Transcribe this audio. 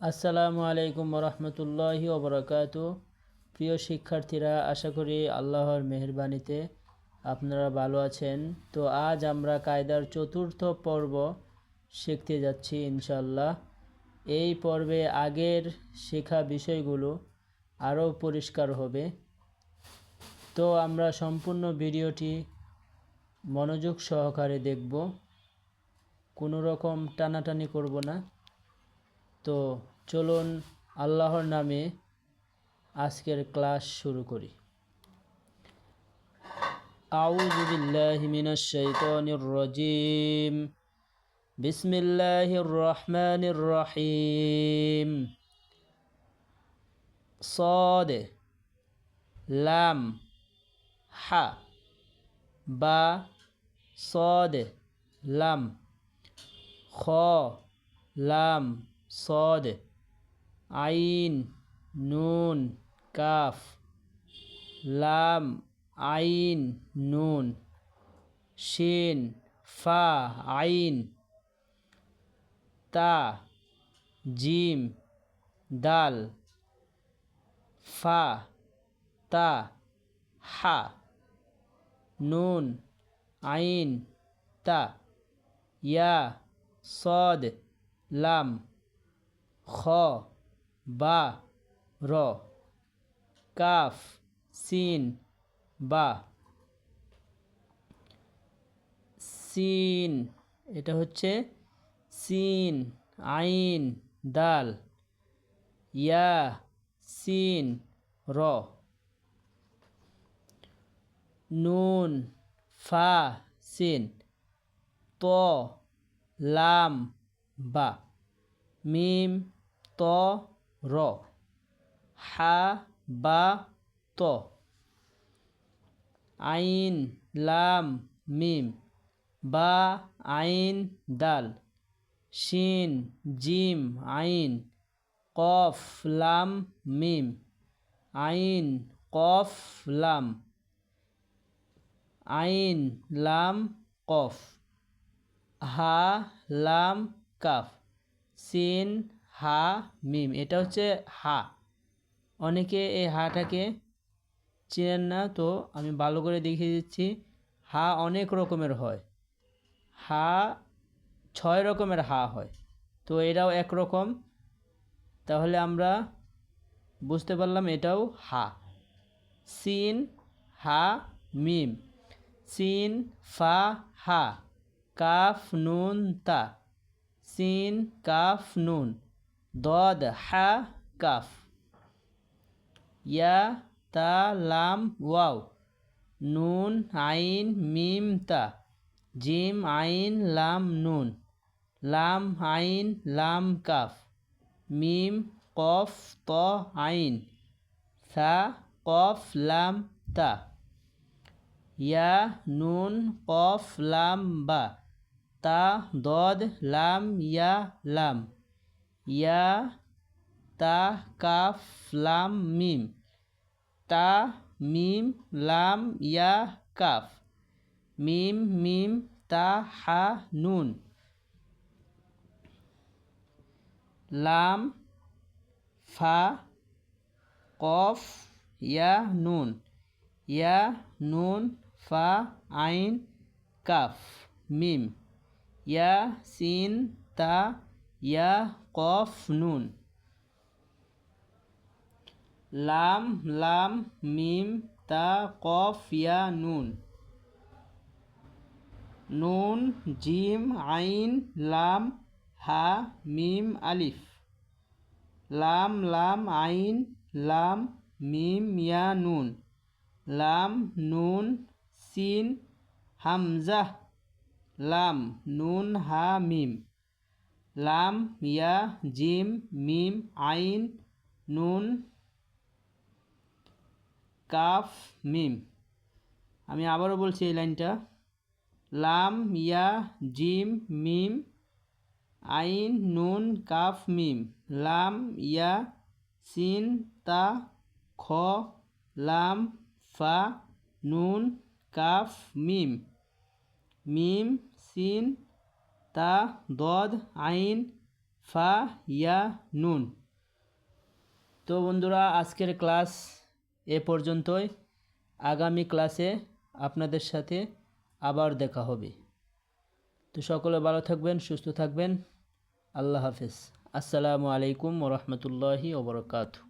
আসসালামু আলাইকুম রহমতুল্লাহি ওবরাকাতু। প্রিয় শিক্ষার্থীরা, আশা করি আল্লাহর মেহেরবানিতে আপনারা ভালো আছেন। তো আজ আমরা কায়দার চতুর্থ পর্ব শিখতে যাচ্ছি ইনশাল্লাহ। এই পর্বে আগের শেখা বিষয়গুলো আরও পরিষ্কার হবে। তো আমরা সম্পূর্ণ ভিডিওটি মনোযোগ সহকারে দেখব, কোনো রকম টানাটানি করব না। তো চলুন আল্লাহর নামে আজকের ক্লাস শুরু করি। আউযু বিল্লাহি মিনাশ শাইতানির রাজিম। বিসমিল্লাহির রহমানির রহিম। صاد লাম হা বা صاد লাম খ লাম صاد আইন নুন কাফ লাম আইন নুন শিন ফা আইন তা জিম দাল ফা তা হা নুন আইন তা ইয়া صاد লাম খ বা র কাফ সিন বা সিন, এটা হচ্ছে সিন আইন দাল ইয়া সিন র নুন ফা সিন ত লাম বা মিম ত র হা বা ত আইন লাম মিম বা আইন দাল শিন জিম আইন কফ লাম মিম আইন কফ লাম আইন লাম কফ হা লাম কাফ সিন হা মিম। এটা হচ্ছে হা। অনেকে এই হাটাকে চেনেন না, তো আমি ভালো করে দেখিয়ে দিচ্ছি। হা অনেক রকমের হয়, হা 6 রকমের হা হয়, তো এটাও একরকম। তাহলে আমরা বুঝতে পারলাম এটাও হা। সিন হা মিম সিন ফা হা কাফ নুন তা সিন কাফ নুন দদ হা কাফ ইয়া তা লাম ওয়াও নুন আইন মিম তা জিম আইন লাম নুন লাম আইন লাম কাফ মিম কফ ত আইন সা কফ লাম তা ইয়া নুন কফ লাম বা তা দদ লাম ইয়া লাম ইয়া তা কাফ লাম মিম তা মিম লাম ইয়া কাফ মিম মিম তা হা নুন লাম ফা কফ ইয়া নুন ফা আইন কাফ মিম ইয়া সিন তা ইয়া কফ নুন লাম লাম মিম তা কফ ইয়া নুন নুন জিম আইন লাম হা মিম আলিফ লাম লাম আইন লাম মিম ইয়া নুন লাম নুন সিন হামজাহ লাম নুন হা মিম লাম ইয়া জিম মিম আইন নুন কাফ মিম। আমি আবারও বলছি এই লাইনটা। লাম ইয়া জিম মিম আইন নুন কাফ মিম লাম ইয়া সিন তা খ লাম ফা নুন কাফ মিম মিম সিন তা দদ আইন ফা ইয়া নুন। তো বন্ধুরা, আজকের ক্লাস এ পর্যন্তই। আগামী ক্লাসে আপনাদের সাথে আবার দেখা হবে। তো সকলে ভালো থাকবেন, সুস্থ থাকবেন। আল্লাহ হাফেজ। আসসালামু আলাইকুম ওয়া রাহমাতুল্লাহি ওয়া বারাকাতুহু।